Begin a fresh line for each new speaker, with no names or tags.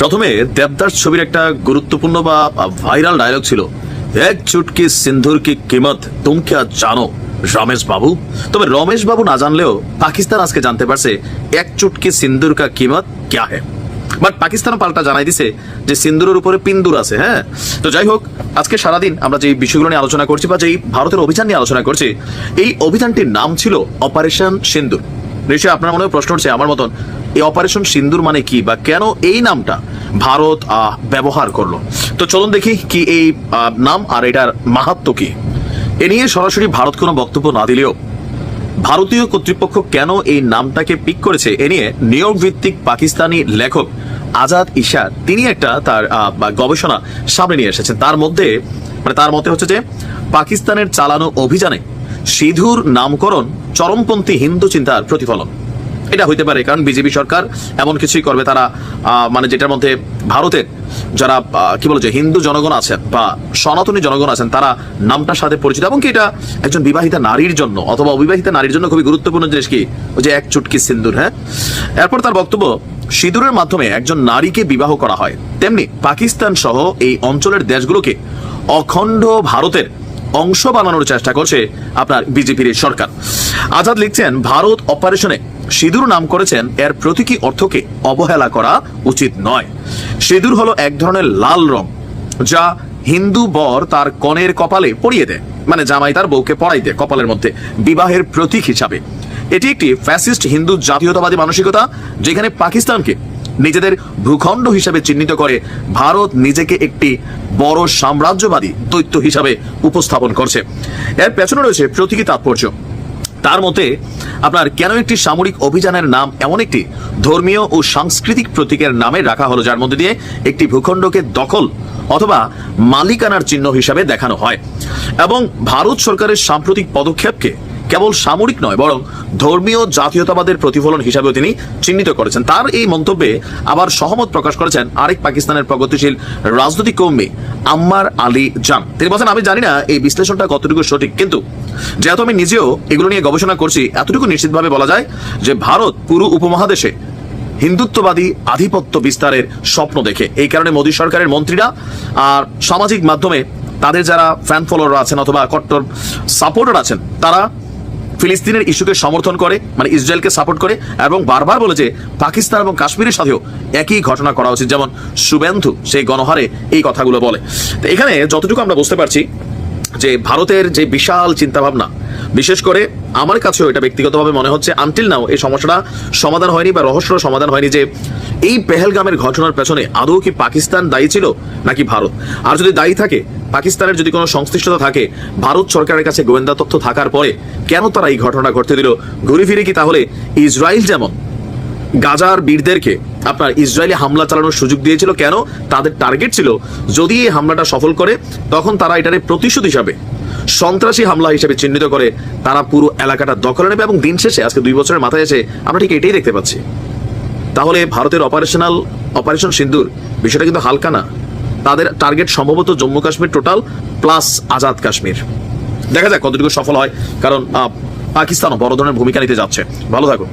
প্রথমে দেবদাস ছবির একটা গুরুত্বপূর্ণ বা ভাইরাল ডায়লগ ছিল, এক চুটকি সিন্ধুর কি কিমত তুম ক্যা জানো রমেশ বাবু। তবে রমেশ বাবু না জানলেও পাকিস্তান আজকে জানতে পারছে এক চুটকি সিন্দুর কা কিমত ক্যা হে। বাট পাকিস্তান পাল্টা জানাই দিছে যে সিন্দুরের উপরে পিন্দুর আছে। হ্যাঁ, তো যাই হোক, আজকে সারাদিন আমরা যে বিষয়গুলো নিয়ে আলোচনা করছি বা যেই ভারতের অভিযান নিয়ে আলোচনা করছি, এই অভিযানটির নাম ছিল অপারেশন সিন্দুর। নিশ্চয়ই আপনার মনে প্রশ্ন হচ্ছে আমার মতন, এই অপারেশন সিন্দুর মানে কি বা কেন এই নামটা ভারত ব্যবহার করলো। তো চলুন দেখি কি এই নাম আর এটার মাহাত্ম্য কি। এ নিয়ে সরাসরি ভারত কোনো বক্তব্য না দিলেও ভারতীয় কর্তৃপক্ষ কেন এই নামটাকে পিক করেছে এ নিয়ে নিউ ইয়র্ক ভিত্তিক পাকিস্তানি লেখক আজাদ ইশার তিনি একটা তার গবেষণা সামনে নিয়ে এসেছেন। তার মতে হচ্ছে যে পাকিস্তানের চালানো অভিযানে সিধুর নামকরণ চরমপন্থী হিন্দু চিন্তার প্রতিফলন। এটা হইতে পারে কারণ বিজেপি সরকার এমন কিছুই করবে, তারা মানে যেটার মধ্যে ভারতের যারা কি বলে যে হিন্দু জনগণ আছেন বা সনাতনী জনগণ আছেন তারা নামটার সাথে পরিচিত, এবং কি এটা একজন বিবাহিতা নারীর জন্য অথবা অবিবাহিতা নারীর জন্য খুবই গুরুত্বপূর্ণ জিনিস কি ওই যে এক চুটকি সিন্দুর। হ্যাঁ, এরপর তার বক্তব্য, সিঁদুরের মাধ্যমে একজন নারীকে বিবাহ করা হয়, তেমনি পাকিস্তান সহ এই অঞ্চলের দেশগুলোকে অখণ্ড ভারতের অংশ বানানোর চেষ্টা করছে আপনার বিজেপির সরকার। আজাদ লিখছেন, ভারত অপারেশনে সিঁদুর নাম করেছেন এর প্রতীকী অর্থকে অবহেলা করা উচিত নয়। সিঁদুর হলো এক ধরনের লাল রং যা হিন্দু বর তার কনের কপালে পরিয়ে দেয়, মানে জামাই তার বউকে পরাই দেয় কপালের মধ্যে বিবাহের প্রতীক হিসাবে। এটি একটি ফ্যাসিস্ট হিন্দু জাতীয়তাবাদী মানসিকতা, যেখানে পাকিস্তানকে নিজেদের ভূখণ্ড হিসাবে চিহ্নিত করে ভারত নিজেকে একটি বড় সাম্রাজ্যবাদী দৈত্য হিসাবে উপস্থাপন করছে। এর পেছনে রয়েছে প্রতীকী তাৎপর্য। তার মতে আপনার কেন একটি সামরিক অভিযানের নাম এমন একটি ধর্মীয় ও সাংস্কৃতিক প্রতীকের নামে রাখা হলো যার মধ্যে দিয়ে একটি ভূখণ্ডকে দখল অথবা মালিকানার চিহ্ন হিসাবে দেখানো হয়, এবং ভারত সরকারের সাম্প্রতিক পদক্ষেপকে কেবল সামরিক নয় বরং ধর্মীয় জাতীয়তাবাদের প্রতিফলন হিসাবেও তিনি চিহ্নিত করেছেন। তার এই মন্তব্যে আবার সহমত প্রকাশ করেছেন আরেক পাকিস্তানের প্রগতিশীল রাজনৈতিক কর্মী আম্মার আলী জান। তিনি বলেন, আমি জানি না এই বিশ্লেষণটা কতটুকু সঠিক, কিন্তু যেহেতু আমি নিজেও এগুলো নিয়ে গবেষণা করছি, এতটুকু নিশ্চিতভাবে বলা যায় যে ভারত পুরো উপমহাদেশে হিন্দুত্ববাদী আধিপত্য বিস্তারের স্বপ্ন দেখে। এই কারণে মোদী সরকারের মন্ত্রীরা আর সামাজিক মাধ্যমে তাদের যারা ফ্যান ফলোয়ার আছেন অথবা কট্টর সাপোর্টার আছেন তারা ফিলিস্তিনের ইস্যুকে সমর্থন করে, মানে ইসরায়েলকে সাপোর্ট করে, এবং বারবার বলে যে পাকিস্তান এবং কাশ্মীরের সাথেও একই ঘটনা করা উচিত। যেমন শুভেন্দু সেই গণহারে এই কথাগুলো বলে। তো এখানে যতটুকু আমরা বুঝতে পারছি যে ভারতের যে বিশাল চিন্তাভাবনা, বিশেষ করে আমার কাছেও এটা ব্যক্তিগতভাবে মনে হচ্ছে আনটিল নাও এই সমস্যাটা সমাধান হয়নি বা রহস্যটা সমাধান হয়নি যে এই পেহেলগামের ঘটনার পেছনে আদৌ কি পাকিস্তান দায়ী ছিল নাকি ভারত। আর যদি দায়ী থাকে, পাকিস্তানের যদি কোনো সংশ্লিষ্টতা থাকে, ভারত সরকারের কাছে গোয়েন্দা তথ্য থাকার পরে কেন তারা এই ঘটনা ঘটতে দিল? ঘুরে ফিরে কি তাহলে ইসরায়েল যেমন গাজার বীরদেরকে আপনার ইসরায়েলি হামলা চালানোর সুযোগ দিয়েছিল? কেন? তাদের টার্গেট ছিল যদি এই হামলাটা সফল করে তখন তারা এটারে প্রতিশোধ হিসাবে সন্ত্রাসী হামলা হিসেবে চিহ্নিত করে তারা পুরো এলাকাটা দখলে নেবে, এবং দিন শেষে আজকে 2 বছরের মাথায় এসে আমরা ঠিক এটাই দেখতে পাচ্ছি। তাহলে ভারতের অপারেশন সিন্দুর বিষয়টা কিন্তু হালকা না। তাদের টার্গেট সম্ভবত জম্মু কাশ্মীর টোটাল প্লাস আজাদ কাশ্মীর। দেখা যাক কতটুকু সফল হয়, কারণ পাকিস্তানও বড় ধরনের ভূমিকা নিতে যাচ্ছে। ভালো থাকুন।